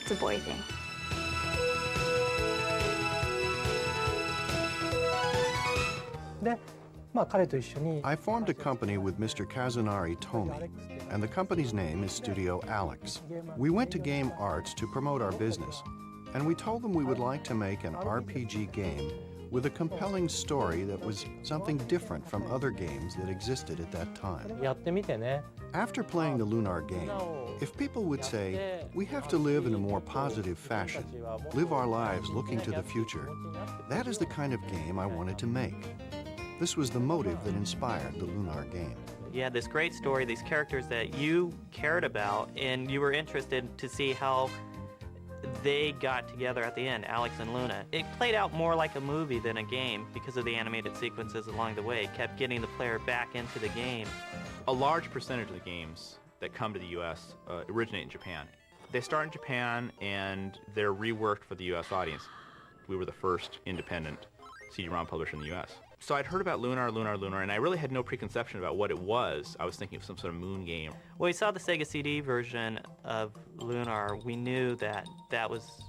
It's a boy thing. I formed a company with Mr. Kazunari Tomi, and the company's name is Studio Alex. We went to Game Arts to promote our business, and we told them we would like to make an RPG game with a compelling story that was something different from other games that existed at that time. After playing the Lunar game, if people would say, we have to live in a more positive fashion, live our lives looking to the future, that is the kind of game I wanted to make. This was the motive that inspired the Lunar game. You had this great story, these characters that you cared about, and you were interested to see how they got together at the end, Alex and Luna. It played out more like a movie than a game because of the animated sequences along the way. It kept getting the player back into the game. A large percentage of the games that come to the U.S. Originate in Japan. They start in Japan and they're reworked for the U.S. audience. We were the first independent CD-ROM publisher in the U.S. So I'd heard about Lunar, and I really had no preconception about what it was. I was thinking of some sort of moon game. When we saw the Sega CD version of Lunar, we knew that that was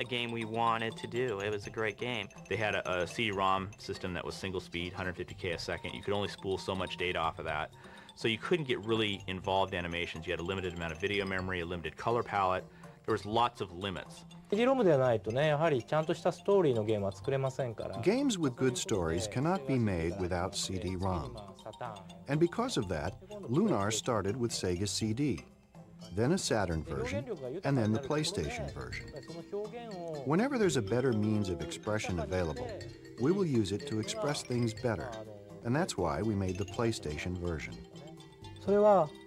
a game we wanted to do. It was a great game. They had a CD-ROM system that was single speed, 150K a second. You could only spool so much data off of that. So you couldn't get really involved animations. You had a limited amount of video memory, a limited color palette. There was lots of limits. Games with good stories cannot be made without CD-ROM. And because of that, Lunar started with Sega CD, then a Saturn version, and then the PlayStation version. Whenever there's a better means of expression available, we will use it to express things better, and that's why we made the PlayStation version.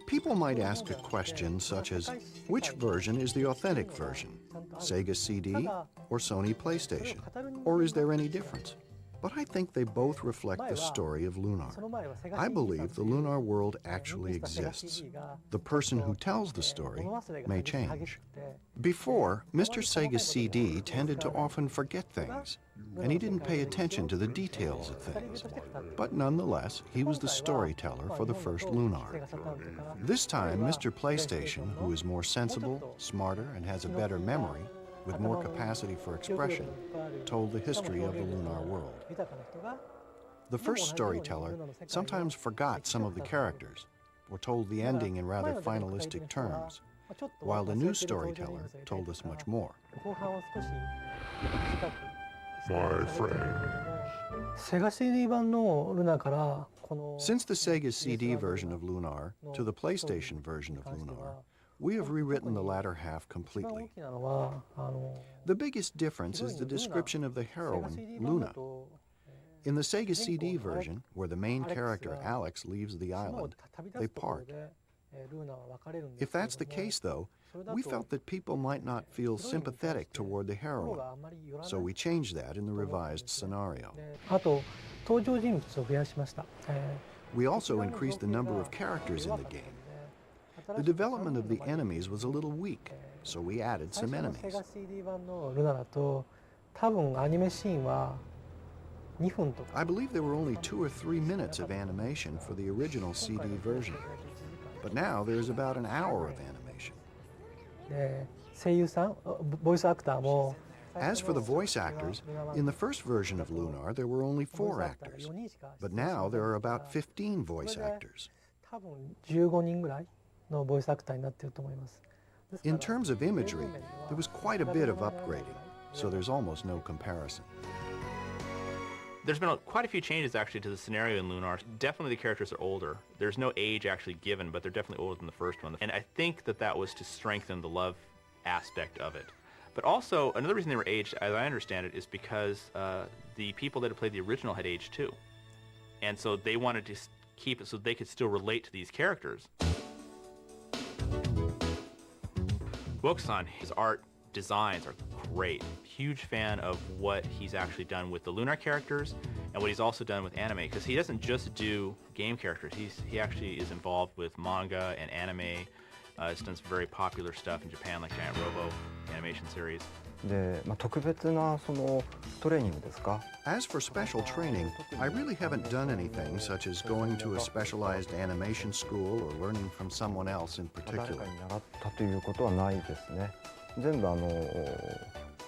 People might ask a question such as, which version is the authentic version? Sega CD or Sony PlayStation? Or is there any difference? But I think they both reflect the story of Lunar. I believe the Lunar world actually exists. The person who tells the story may change. Before, Mr. Sega CD tended to often forget things, and he didn't pay attention to the details of things. But nonetheless, he was the storyteller for the first Lunar. This time, Mr. PlayStation, who is more sensible, smarter, and has a better memory, with more capacity for expression, told the history of the Lunar world. The first storyteller sometimes forgot some of the characters, or told the ending in rather finalistic terms, while the new storyteller told us much more. My friend. Since the Sega CD version of Lunar to the PlayStation version of Lunar, we have rewritten the latter half completely. The biggest difference is the description of the heroine, Luna. In the Sega CD version, where the main character, Alex, leaves the island, they part. If that's the case, though, we felt that people might not feel sympathetic toward the heroine, so we changed that in the revised scenario. We also increased the number of characters in the game. The development of the enemies was a little weak, so we added some enemies. I believe there were only 2 or 3 minutes of animation for the original CD version, but now there's about an hour of animation. As for the voice actors, in the first version of Lunar there were only 4 actors, but now there are about 15 voice actors. In terms of imagery, there was quite a bit of upgrading, so there's almost no comparison. There's been quite a few changes actually to the scenario in Lunar. Definitely the characters are older. There's no age actually given, but they're definitely older than the first one. And I think that that was to strengthen the love aspect of it. But also, another reason they were aged, as I understand it, is because the people that had played the original had aged too. And so they wanted to keep it so they could still relate to these characters. Wokusan, his art designs are great. Huge fan of what he's actually done with the Lunar characters and what he's also done with anime, because he doesn't just do game characters. He actually is involved with manga and anime. He's done some very popular stuff in Japan, like Giant Robo animation series. As for special training, I really haven't done anything such as going to a specialized animation school or learning from someone else in particular.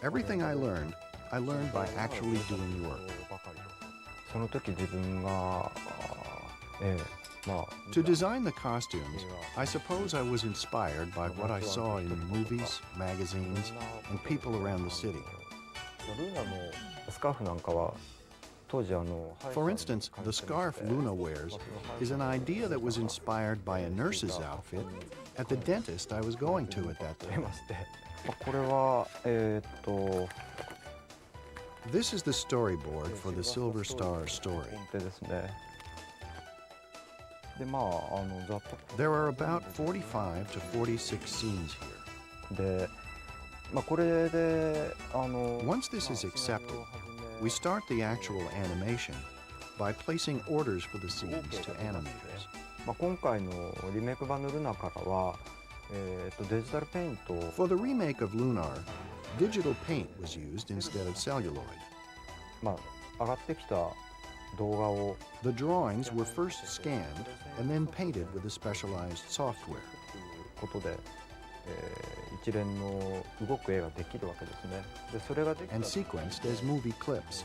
Everything I learned by actually doing work. To design the costumes, I suppose I was inspired by what I saw in movies, magazines, and people around the city. For instance, the scarf Luna wears is an idea that was inspired by a nurse's outfit at the dentist I was going to at that time. This is the storyboard for the Silver Star story. There are about 45 to 46 scenes here. Once this is accepted, we start the actual animation by placing orders for the scenes to animators. For the remake of Lunar, digital paint was used instead of celluloid. The drawings were first scanned and then painted with a specialized software. And sequenced as movie clips.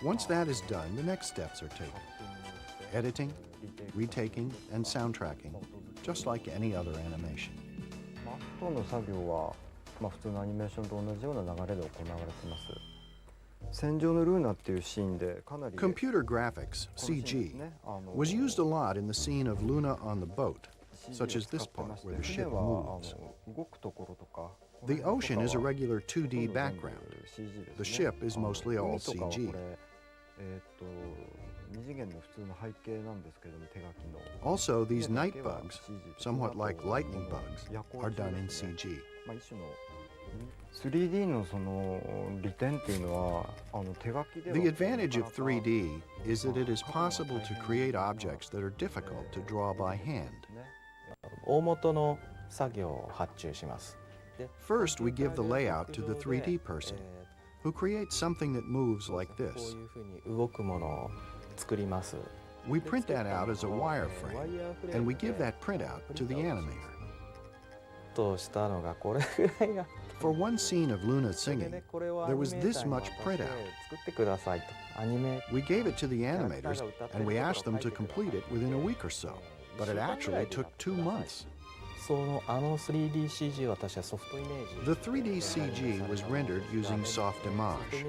Once that is done, the next steps are taken. Editing, retaking, and soundtracking, just like any other animation. Computer graphics, CG, was used a lot in the scene of Luna on the boat, such as this part where the ship moves. The ocean is a regular 2D background. The ship is mostly all CG. Also, these night bugs, somewhat like lightning bugs, are done in CG. The advantage of 3D is that it is possible to create objects that are difficult to draw by hand. First, we give the layout to the 3D person, who creates something that moves like this. We print that out as a wireframe, and we give that printout to the animator. For one scene of Luna singing, there was this much printout. We gave it to the animators, and we asked them to complete it within a week or so, but it actually took 2 months. The 3D CG was rendered using soft image.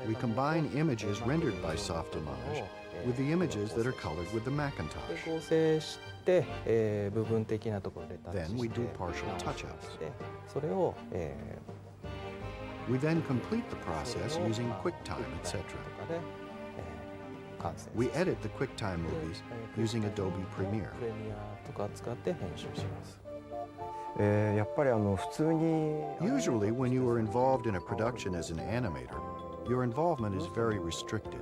We combine images rendered by soft image with the images that are colored with the Macintosh. Then we do partial touch-ups. We then complete the process using QuickTime, etc. We edit the QuickTime movies using Adobe Premiere. Usually, when you are involved in a production as an animator, your involvement is very restricted.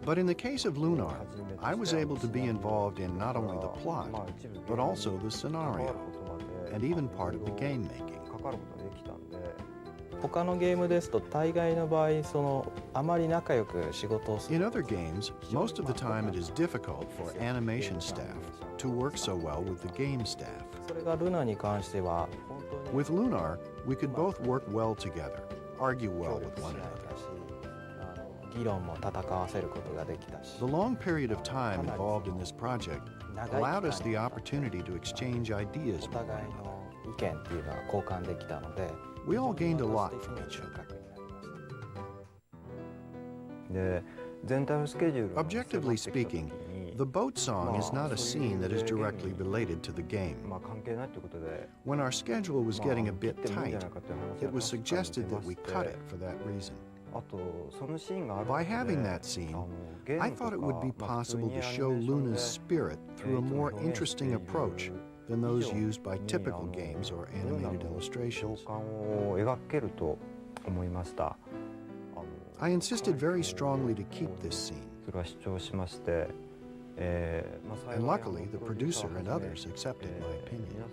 But in the case of Lunar, I was able to be involved in not only the plot, but also the scenario, and even part of the game making. In other games, most of the time it is difficult for animation staff to work so well with the game staff. With Lunar, we could both work well together, argue well with one another. The long period of time involved in this project allowed us the opportunity to exchange ideas with one another. We all gained a lot from each other. Objectively speaking, the boat song is not a scene that is directly related to the game. When our schedule was getting a bit tight, it was suggested that we cut it for that reason. By having that scene, I thought it would be possible to show Luna's spirit through a more interesting approach than those used by typical games or animated illustrations. I insisted very strongly to keep this scene. And luckily, the producer and others accepted my opinion.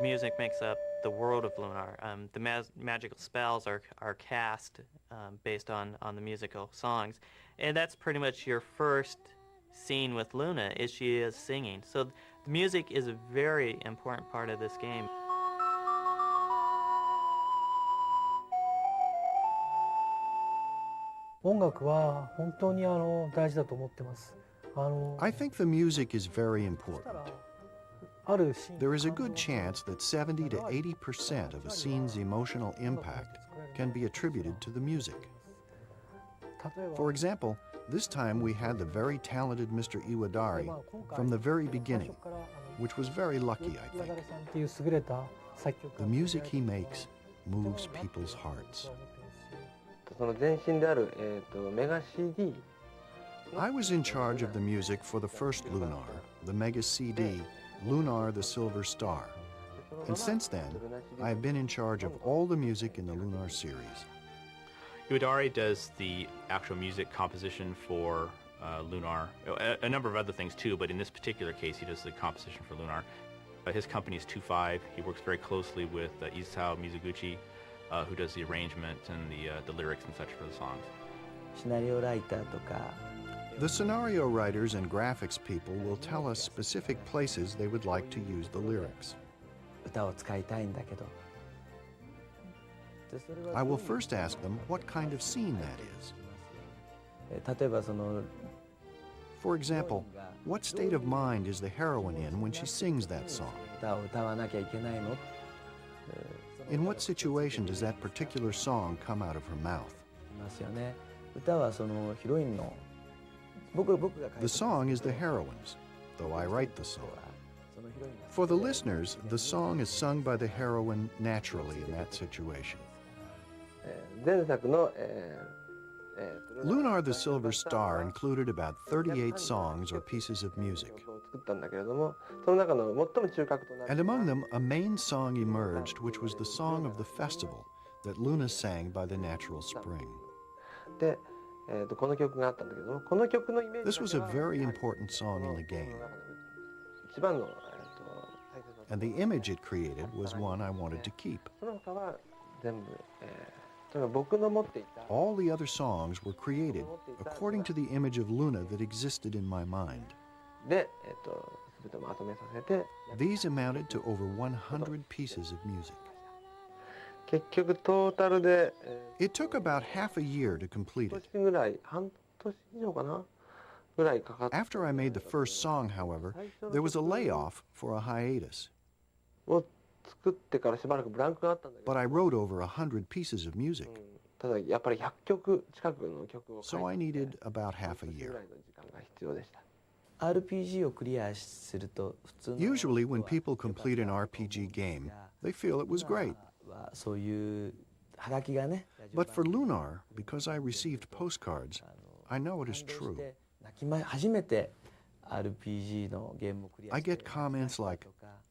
music makes up the world of Lunar. The magical spells are cast based on the musical songs. And that's pretty much your first scene with Luna, is she is singing. So the music is a very important part of this game. I think the music is very important. There is a good chance that 70 to 80% of a scene's emotional impact can be attributed to the music. For example, this time we had the very talented Mr. Iwadari from the very beginning, which was very lucky, I think. The music he makes moves people's hearts. I was in charge of the music for the first Lunar, the Mega CD, Lunar the Silver Star. And since then, I have been in charge of all the music in the Lunar series. Iwadari does the actual music composition for Lunar, a number of other things too, but in this particular case, he does the composition for Lunar. His company is 2-5. He works very closely with Isao Mizuguchi, who does the arrangement and the lyrics and such for the songs. The scenario writers and graphics people will tell us specific places they would like to use the lyrics. I will first ask them what kind of scene that is. For example, what state of mind is the heroine in when she sings that song? In what situation does that particular song come out of her mouth? The song is the heroine's, though I write the song. For the listeners, the song is sung by the heroine naturally in that situation. Lunar the Silver Star included about 38 songs or pieces of music. And among them, a main song emerged, which was the song of the festival that Luna sang by the natural spring. This was a very important song in the game. And the image it created was one I wanted to keep. All the other songs were created according to the image of Luna that existed in my mind. These amounted to over 100 pieces of music. It took about half a year to complete it. After I made the first song, however, there was a layoff for a hiatus. But I wrote over 100 pieces of music. So I needed about half a year. Usually when people complete an RPG game, they feel it was great. But for Lunar, because I received postcards, I know it is true. I get comments like,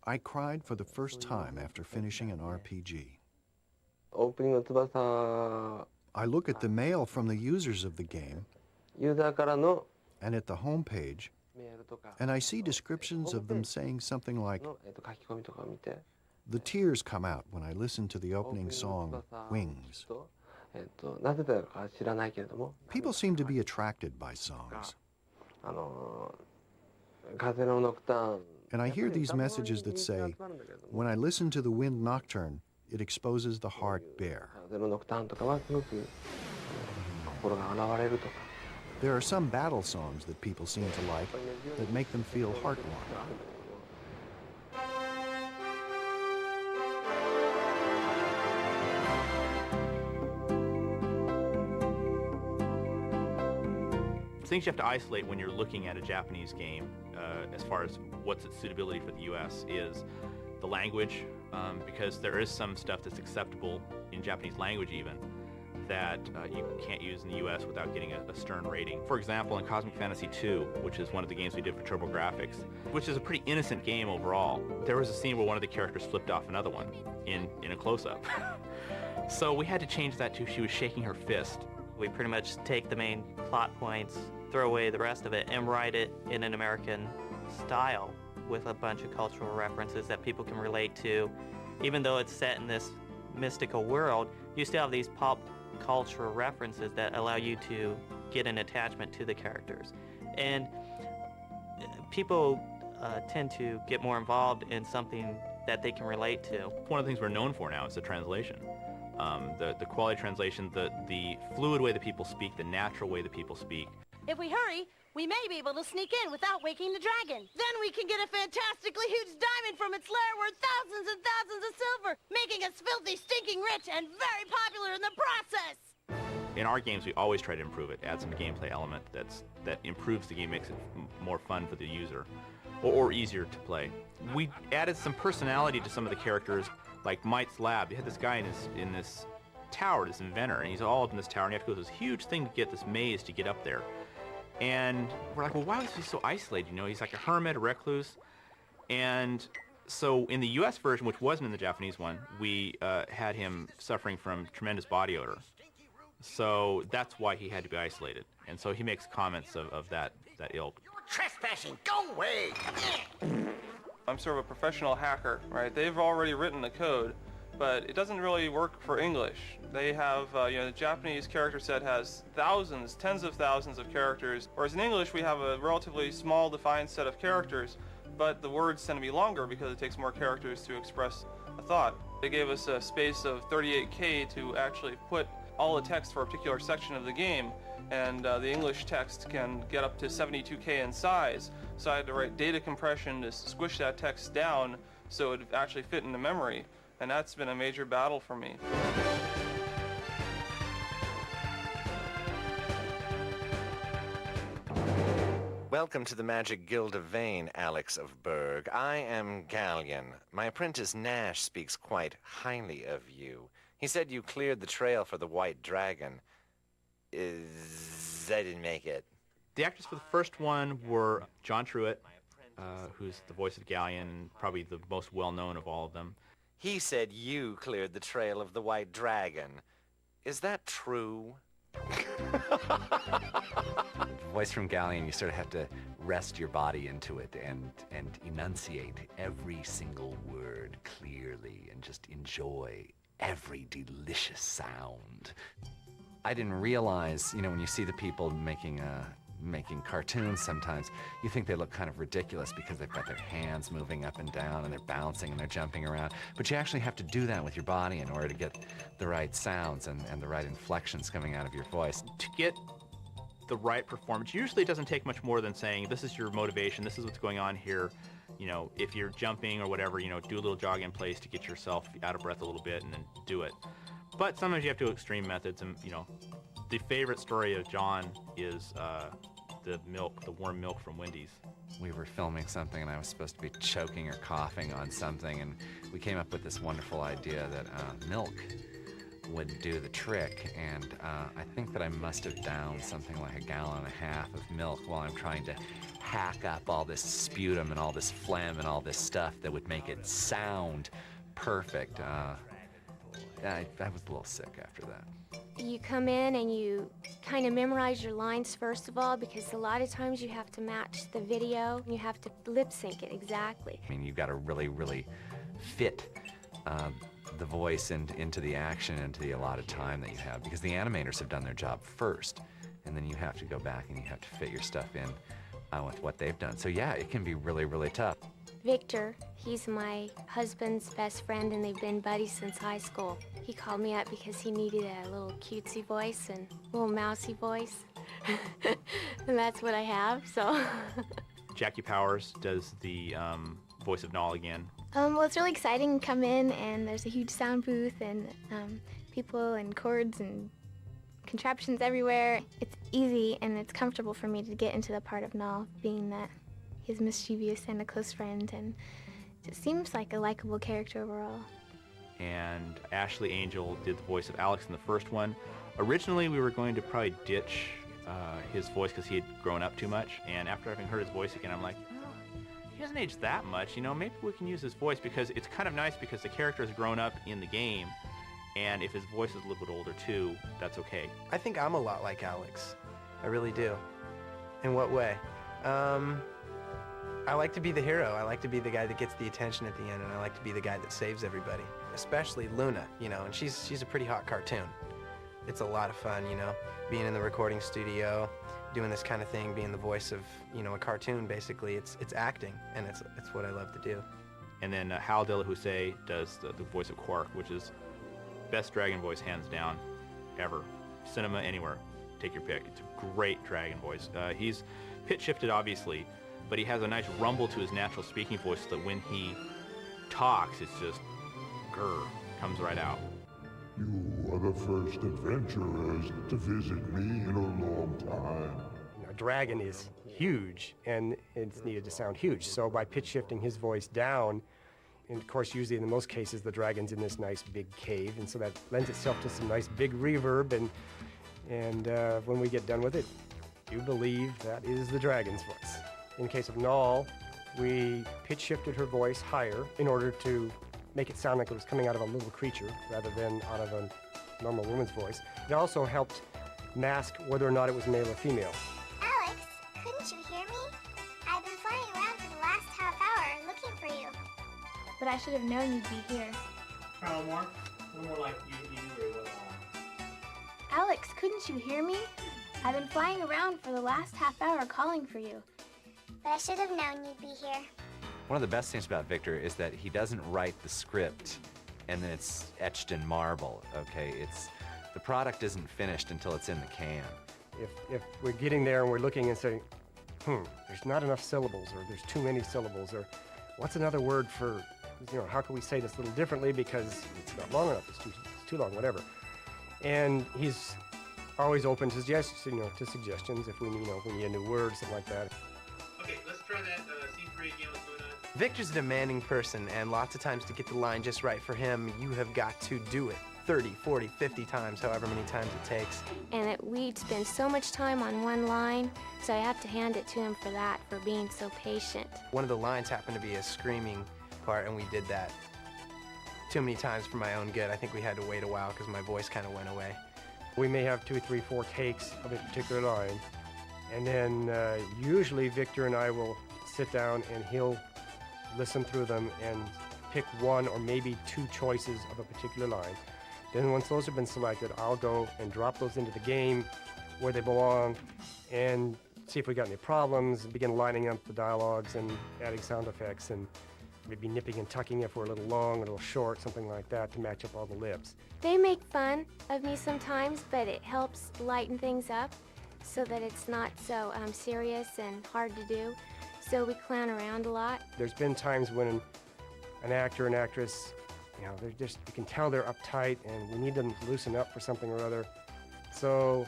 "I cried for the first time after finishing an RPG." I look at the mail from the users of the game and at the home page, and I see descriptions of them saying something like, "The tears come out when I listen to the opening song, Wings." People seem to be attracted by songs. And I hear these messages that say, "When I listen to the Wind Nocturne, it exposes the heart bare." There are some battle songs that people seem to like that make them feel heartwarming. Things you have to isolate when you're looking at a Japanese game, as far as what's its suitability for the U.S., is the language, because there is some stuff that's acceptable in Japanese language even, that you can't use in the U.S. without getting a stern rating. For example, in Cosmic Fantasy II, which is one of the games we did for TurboGrafx, which is a pretty innocent game overall, there was a scene where one of the characters flipped off another one in a close-up. So we had to change that to she was shaking her fist. We pretty much take the main plot points, throw away the rest of it, and write it in an American style. with a bunch of cultural references that people can relate to. Even though it's set in this mystical world, you still have these pop cultural references that allow you to get an attachment to the characters. And people tend to get more involved in something that they can relate to. One of the things we're known for now is the translation. The quality translation, the fluid way that people speak, the natural way that people speak. If we hurry, we may be able to sneak in without waking the dragon. Then we can get a fantastically huge diamond from its lair worth thousands and thousands of silver, making us filthy, stinking rich and very popular in the process. In our games, we always try to improve it, add some gameplay element that improves the game, makes it more fun for the user, or easier to play. We added some personality to some of the characters, like Mite's lab. You had this guy in this tower, this inventor, and he's all up in this tower, and you have to go through this huge thing to get this maze to get up there. And we're like, well, why was he so isolated? You know, he's like a hermit, a recluse. And so in the US version, which wasn't in the Japanese one, we had him suffering from tremendous body odor. So that's why he had to be isolated. And so he makes comments of that ilk. Trespassing, go away! I'm sort of a professional hacker, right? They've already written the code, but it doesn't really work for English. They have, the Japanese character set has thousands, tens of thousands of characters, whereas in English we have a relatively small defined set of characters, but the words tend to be longer because it takes more characters to express a thought. They gave us a space of 38K to actually put all the text for a particular section of the game, and the English text can get up to 72K in size, so I had to write data compression to squish that text down so it would actually fit into memory, and that's been a major battle for me. Welcome to the Magic Guild of Vane, Alex of Berg. I am Galleon. My apprentice Nash speaks quite highly of you. He said you cleared the trail for the White Dragon. I didn't make it. The actors for the first one were John Truitt, who's the voice of Galleon, probably the most well-known of all of them. He said you cleared the trail of the White Dragon. Is that true? Voice from Galleon, you sort of have to rest your body into it and enunciate every single word clearly and just enjoy every delicious sound. I didn't realize, when you see the people making cartoons sometimes, you think they look kind of ridiculous because they've got their hands moving up and down and they're bouncing and they're jumping around. But you actually have to do that with your body in order to get the right sounds and the right inflections coming out of your voice. To get the right performance, usually it doesn't take much more than saying, this is your motivation, this is what's going on here. If you're jumping or whatever, do a little jog in place to get yourself out of breath a little bit and then do it. But sometimes you have to do extreme methods, and the favorite story of John is the warm milk from Wendy's. We were filming something and I was supposed to be choking or coughing on something, and we came up with this wonderful idea that milk would do the trick, and I think that I must have downed something like 1.5 gallons of milk while I'm trying to hack up all this sputum and all this phlegm and all this stuff that would make it sound perfect. I was a little sick after that. You come in and you kind of memorize your lines first of all, because a lot of times you have to match the video. You have to lip sync it exactly. I mean, you've got to really, really fit the voice into the action, into the allotted time that you have, because the animators have done their job first, and then you have to go back and you have to fit your stuff in with what they've done. So yeah, it can be really, really tough. Victor, he's my husband's best friend, and they've been buddies since high school. He called me up because he needed a little cutesy voice and a little mousy voice. And that's what I have, so. Jackie Powers does the voice of Nall again. Well, it's really exciting to come in, and there's a huge sound booth, and people and cords and contraptions everywhere. It's easy and it's comfortable for me to get into the part of Nall, being that he's mischievous and a close friend, and it seems like a likable character overall. And Ashley Angel did the voice of Alex in the first one. Originally, we were going to probably ditch his voice because he had grown up too much, and after having heard his voice again, I'm like, he doesn't age that much, maybe we can use his voice, because it's kind of nice because the character has grown up in the game, and if his voice is a little bit older too, that's okay. I think I'm a lot like Alex. I really do. In what way? I like to be the hero. I like to be the guy that gets the attention at the end, and I like to be the guy that saves everybody. Especially Luna, you know, and she's a pretty hot cartoon. It's a lot of fun, you know, being in the recording studio, doing this kind of thing, being the voice of, you know, a cartoon, basically. It's acting, and it's what I love to do. And then Hal De La Housse does the voice of Quark, which is best dragon voice hands down ever. Cinema anywhere, take your pick. It's a great dragon voice. He's pitch shifted, obviously, but he has a nice rumble to his natural speaking voice so that when he talks, it's just grr, comes right out. You are the first adventurers to visit me in a long time. A dragon is huge, and it's needed to sound huge. So by pitch shifting his voice down, and of course usually in most cases the dragon's in this nice big cave, and so that lends itself to some nice big reverb, and when we get done with it, you believe that is the dragon's voice. In the case of Null, we pitch shifted her voice higher in order to make it sound like it was coming out of a little creature rather than out of a normal woman's voice. It also helped mask whether or not it was male or female. Alex, couldn't you hear me? I've been flying around for the last half hour looking for you. But I should have known you'd be here. Try a little more. A little more like you knew where it was. Alex, couldn't you hear me? I've been flying around for the last half hour calling for you. But I should have known you'd be here. One of the best things about Victor is that he doesn't write the script and then it's etched in marble, okay? The product isn't finished until it's in the can. If we're getting there and we're looking and saying, there's not enough syllables, or there's too many syllables, or what's another word for, you know, how can we say this a little differently because it's not long enough, it's too long, whatever. And he's always open to suggestions, you know, to suggestions if we need a new word, something like that. Okay, let's try that scene 3 again with Luna. Victor's a demanding person, and lots of times to get the line just right for him, you have got to do it 30, 40, 50 times, however many times it takes. And we'd spend so much time on one line, so I have to hand it to him for that, for being so patient. One of the lines happened to be a screaming part, and we did that too many times for my own good. I think we had to wait a while because my voice kind of went away. We may have 2, 3, 4 takes of a particular line, and then usually Victor and I will sit down and he'll listen through them and pick 1 or maybe 2 choices of a particular line. Then once those have been selected, I'll go and drop those into the game where they belong and see if we got any problems, and begin lining up the dialogues and adding sound effects, and maybe nipping and tucking if we're a little long, a little short, something like that to match up all the lips. They make fun of me sometimes, but it helps lighten things up so that it's not so serious and hard to do. So we clown around a lot. There's been times when an actor and actress, you know, they're just, you can tell they're uptight and we need them to loosen up for something or other. So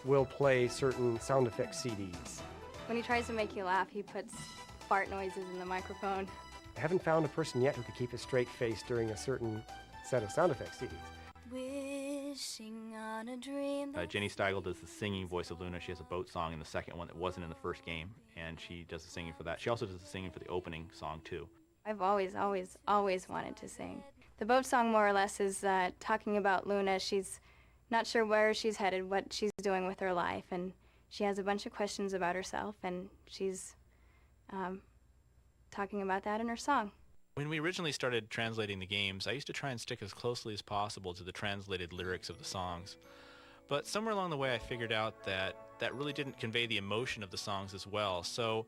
we'll play certain sound effect CDs. When he tries to make you laugh, he puts fart noises in the microphone. I haven't found a person yet who could keep a straight face during a certain set of sound effect CDs. Wishing on a dream. Jenny Steigel does the singing voice of Luna. She has a boat song in the second one that wasn't in the first game, and she does the singing for that. She also does the singing for the opening song, too. I've always wanted to sing. The boat song, more or less, is talking about Luna. She's not sure where she's headed, what she's doing with her life, and she has a bunch of questions about herself, and she's talking about that in her song. When we originally started translating the games, I used to try and stick as closely as possible to the translated lyrics of the songs. But somewhere along the way I figured out that that really didn't convey the emotion of the songs as well. So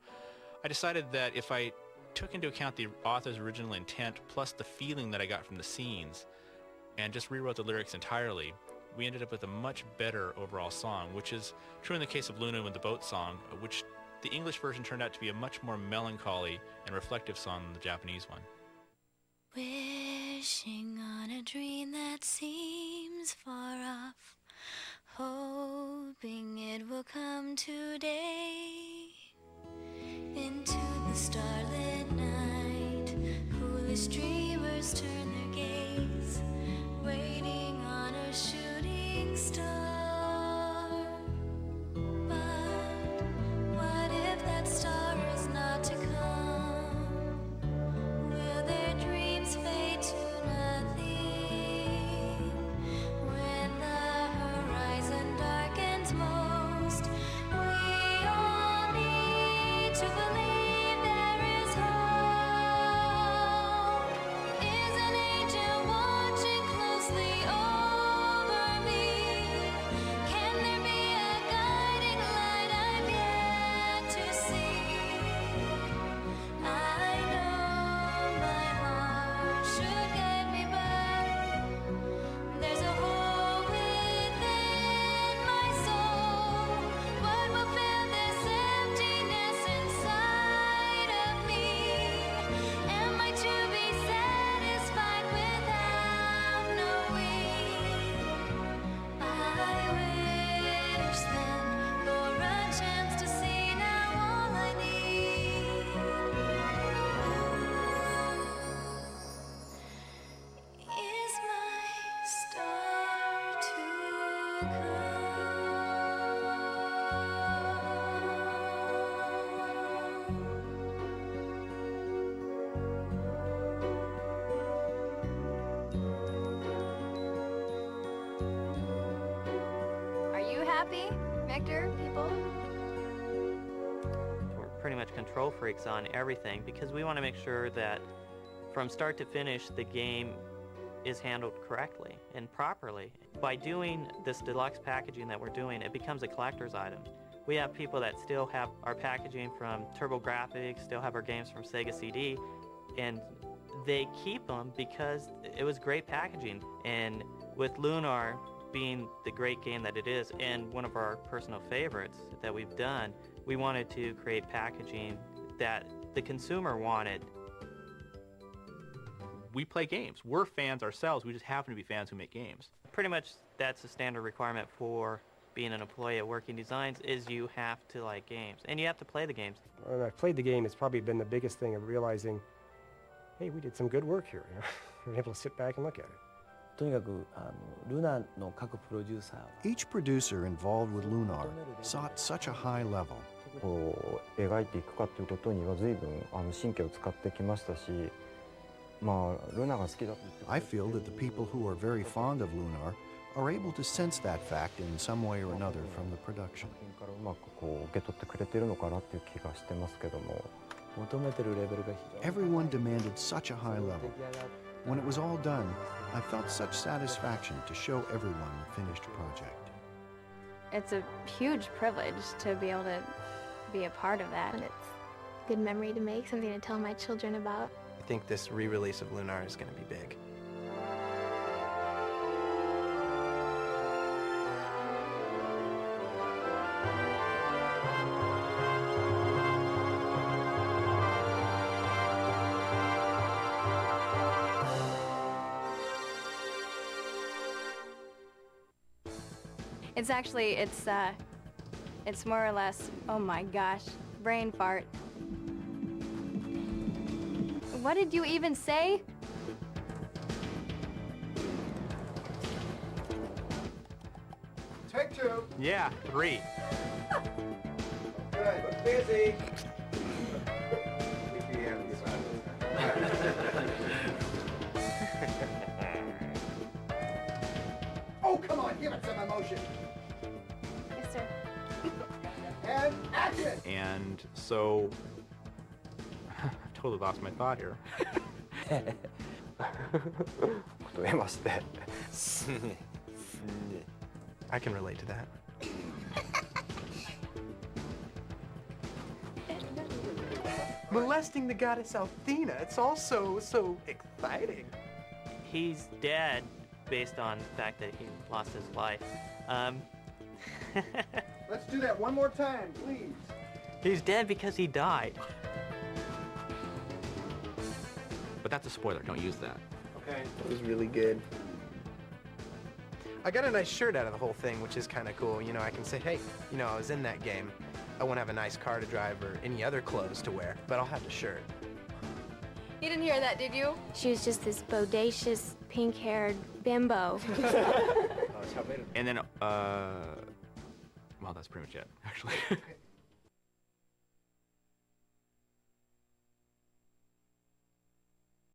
I decided that if I took into account the author's original intent plus the feeling that I got from the scenes and just rewrote the lyrics entirely, we ended up with a much better overall song, which is true in the case of Luna with the boat song, which the English version turned out to be a much more melancholy and reflective song than the Japanese one. Wishing on a dream that seems far off, hoping it will come today. Into the starlit night, foolish dreamers turn their gaze, waiting on a shooting star. But what if that star is not to come? Will their dreams fade to nothing when the horizon darkens most? We all need to believe there much control freaks on everything because we want to make sure that from start to finish the game is handled correctly and properly. By doing this deluxe packaging that we're doing, it becomes a collector's item. We have people that still have our packaging from TurboGrafx, still have our games from Sega CD, and they keep them because it was great packaging. And with Lunar being the great game that it is and one of our personal favorites that we've done, we wanted to create packaging that the consumer wanted. We play games. We're fans ourselves. We just happen to be fans who make games. Pretty much that's a standard requirement for being an employee at Working Designs is you have to like games and you have to play the games. When I've played the game, it's probably been the biggest thing of realizing, hey, we did some good work here. You know? We're able to sit back and look at it. とにかくルナの各プロデューサーは Each producer involved with Lunar sought such a high level. こう描いていくかということには随分神経を使ってきましたし、まあルナが好きだと言って。 I feel that the people who are very fond of Lunar are able to sense that fact in some way or another from the production. からうまくこう受け取ってくれてるのかなっていう気がしてますけども。求めてるレベルが非常に Everyone demanded such a high level. When it was all done, I felt such satisfaction to show everyone the finished project. It's a huge privilege to be able to be a part of that. And it's a good memory to make, something to tell my children about. I think this re-release of Lunar is going to be big. It's actually, it's more or less, oh my gosh, brain fart. What did you even say? Take two. Yeah, 3. Good, look busy. Oh, come on, give it some emotion. Yes, sir. And action! And so, I've totally lost my thought here. 言えまして。 I can relate to that. Molesting the goddess Athena, it's all so exciting. He's dead based on the fact that he lost his life. Let's do that one more time, please. He's dead because he died. But that's a spoiler. Don't use that. Okay. It was really good. I got a nice shirt out of the whole thing, which is kind of cool. You know, I can say, hey, you know, I was in that game. I won't have a nice car to drive or any other clothes to wear, but I'll have the shirt. You didn't hear that, did you? She was just this bodacious, pink-haired bimbo. And then, well, that's pretty much it, actually.